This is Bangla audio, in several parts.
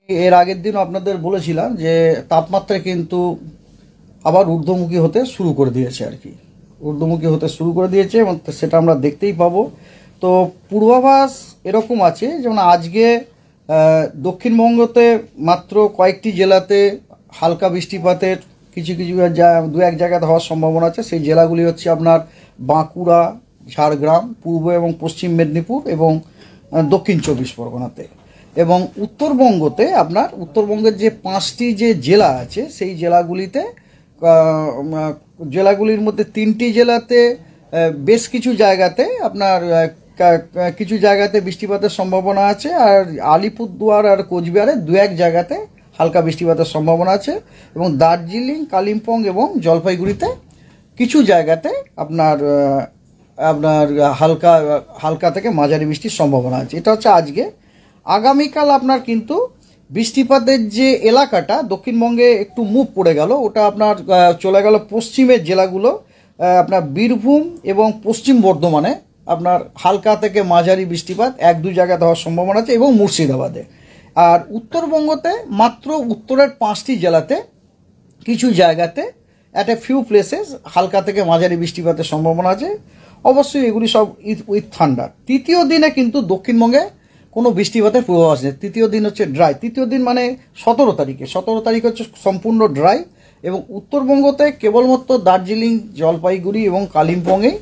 এর আগের দিন আপনাদের বলেছিলাম যে তাপমাত্রা কিন্তু আবার ঊর্ধ্বমুখী হতে শুরু করে দিয়েছে আর কি, ঊর্ধ্বমুখী হতে শুরু করে দিয়েছে এবং সেটা আমরা দেখতেই পাবো। তো পূর্বাভাস এরকম আছে, যেমন আজকে দক্ষিণবঙ্গতে মাত্র কয়েকটি জেলাতে হালকা বৃষ্টিপাতের কিছু কিছু দু এক জায়গাতে হওয়ার সম্ভাবনা আছে। সেই জেলাগুলি হচ্ছে আপনার বাঁকুড়া, ঝাড়গ্রাম, পূর্ব এবং পশ্চিম মেদিনীপুর এবং দক্ষিণ চব্বিশ পরগনাতে। এবং উত্তরবঙ্গতে আপনার উত্তরবঙ্গের যে 5টি যে জেলা আছে সেই জেলাগুলির মধ্যে 3টি জেলাতে বেশ কিছু জায়গাতে আপনার কিছু জায়গাতে বৃষ্টিপাতের সম্ভাবনা আছে, আর আলিপুরদুয়ার আর কোচবিহারে দু এক জায়গাতে হালকা বৃষ্টিপাতের সম্ভাবনা আছে, এবং দার্জিলিং, কালিম্পং এবং জলপাইগুড়িতে কিছু জায়গাতে আপনার আপনার হালকা হালকা থেকে মাঝারি বৃষ্টির সম্ভাবনা আছে। এটা হচ্ছে আজকে। আগামীকাল আপনার কিন্তু বৃষ্টিপাতের যে এলাকাটা দক্ষিণবঙ্গে একটু মুভ পড়ে গেল, ওটা আপনার চলে গেল পশ্চিমের জেলাগুলো, আপনার বীরভূম এবং পশ্চিম বর্ধমানে আপনার হালকা থেকে মাঝারি বৃষ্টিপাত 1-2 জায়গাতে হওয়ার সম্ভাবনা আছে, এবং মুর্শিদাবাদে। আর উত্তরবঙ্গতে মাত্র উত্তরের 5টি জেলাতে কিছু জায়গাতে অ্যাট এ ফিউ প্লেসেস হালকা থেকে মাঝারি বৃষ্টিপাতের সম্ভাবনা আছে। অবশ্যই এগুলি সব উইথ থান্ডার। তৃতীয় দিনে কিন্তু দক্ষিণবঙ্গে কোনো বৃষ্টিপাতের পূর্বাভাস নেই। তৃতীয় দিন হচ্ছে ড্রাই। তৃতীয় দিন মানে 17 তারিখে। 17 তারিখ হচ্ছে সম্পূর্ণ ড্রাই, এবং উত্তরবঙ্গতে কেবলমাত্র দার্জিলিং, জলপাইগুড়ি এবং কালিম্পংয়েই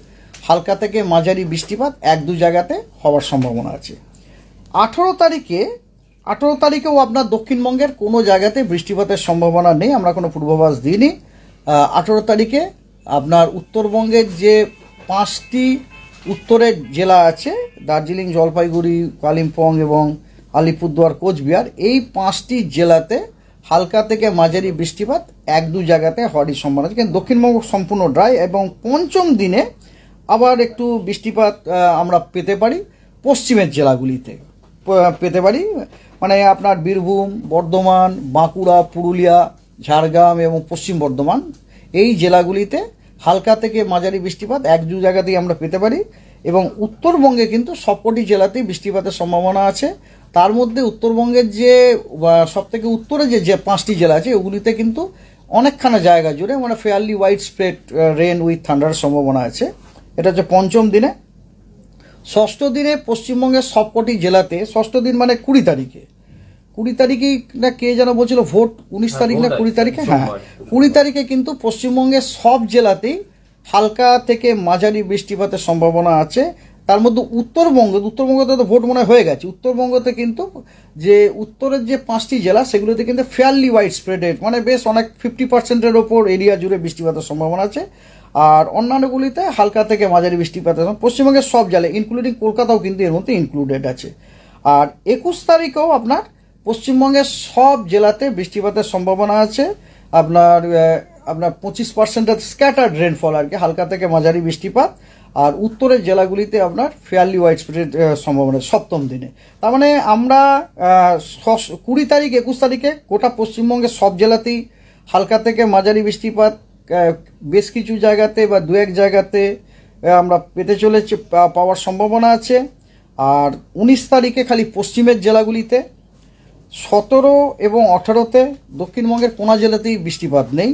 হালকা থেকে মাঝারি বৃষ্টিপাত 1-2 জায়গাতে হওয়ার সম্ভাবনা আছে। 18 তারিখেও আপনার দক্ষিণবঙ্গের কোনো জায়গাতে বৃষ্টিপাতের সম্ভাবনা নেই, আমরা কোনো পূর্বাভাস দিইনি। 18 তারিখে আপনার উত্তরবঙ্গের যে 5টি উত্তরের জেলা আছে, দার্জিলিং, জলপাইগুড়ি, কালিম্পং এবং আলিপুরদুয়ার, কোচবিহার, এই 5টি জেলাতে হালকা থেকে মাঝারি বৃষ্টিপাত 1-2 জায়গাতে হওয়ারই সম্ভাবনা আছে, কিন্তু দক্ষিণবঙ্গ সম্পূর্ণ ড্রাই। এবং পঞ্চম দিনে আবার একটু বৃষ্টিপাত আমরা পেতে পারি পশ্চিমের জেলাগুলিতে, পেতে পারি, মানে আপনার বীরভূম, বর্ধমান, বাঁকুড়া, পুরুলিয়া, ঝাড়গ্রাম এবং পশ্চিম বর্ধমান, এই জেলাগুলিতে হালকা থেকে মাঝারি বৃষ্টিপাত 1-2 জায়গাতেই আমরা পেতে পারি। এবং উত্তরবঙ্গে কিন্তু সবকটি জেলাতেই বৃষ্টিপাতের সম্ভাবনা আছে। তার মধ্যে উত্তরবঙ্গের যে সবথেকে উত্তরে যে 5টি জেলা আছে ওগুলিতে কিন্তু অনেকখানা জায়গা জুড়ে মানে fairly widespread rain with থান্ডারের সম্ভাবনা আছে। এটা হচ্ছে পঞ্চম দিনে। ষষ্ঠ দিনে পশ্চিমবঙ্গের সবকটি জেলাতে, ষষ্ঠ দিন মানে 20 তারিখে, 20 তারিখেই না কে যেন বলছিল ভোট, 19 তারিখ না 20 তারিখে, হ্যাঁ 20 তারিখে কিন্তু পশ্চিমবঙ্গের সব জেলাতেই হালকা থেকে মাঝারি বৃষ্টিপাতের সম্ভাবনা আছে। তার মধ্যে উত্তরবঙ্গতে তো ভোট মনে হয়ে গেছে। উত্তরবঙ্গতে কিন্তু যে উত্তরের যে 5টি জেলা সেগুলোতে কিন্তু ফেয়ারলি ওয়াইড স্প্রেডেড মানে বেশ অনেক 50%-এর ওপর এরিয়া জুড়ে বৃষ্টিপাতের সম্ভাবনা আছে। আর অন্যান্যগুলিতে হালকা থেকে মাঝারি বৃষ্টিপাতের, পশ্চিমবঙ্গের সব জেলায় ইনক্লুডিং কলকাতাও কিন্তু এর মধ্যে ইনক্লুডেড আছে। আর 21 তারিখেও আপনার পশ্চিমবঙ্গের সব জেলাতে বৃষ্টিপাতের সম্ভাবনা আছে। আপনার 25%-এর স্ক্যাটার্ড রেনফল আর কি, হালকা থেকে মাঝারি বৃষ্টিপাত। আর উত্তরের জেলাগুলিতে আপনার ফেয়ারলি ওয়াইড স্প্রেড সম্ভাবনা সপ্তম দিনে। তার মানে আমরা 20 তারিখ 21 তারিখে গোটা পশ্চিমবঙ্গের সব জেলাতেই হালকা থেকে মাঝারি বৃষ্টিপাত বেশ কিছু জায়গাতে বা 2-1 জায়গাতে আমরা পেতে চলেছি, পাওয়ার সম্ভাবনা আছে। আর 19 তারিখে খালি পশ্চিমের জেলাগুলিতে, 17 এবং 18-তে দক্ষিণবঙ্গের কোনো জেলাতেই বৃষ্টিপাত নেই।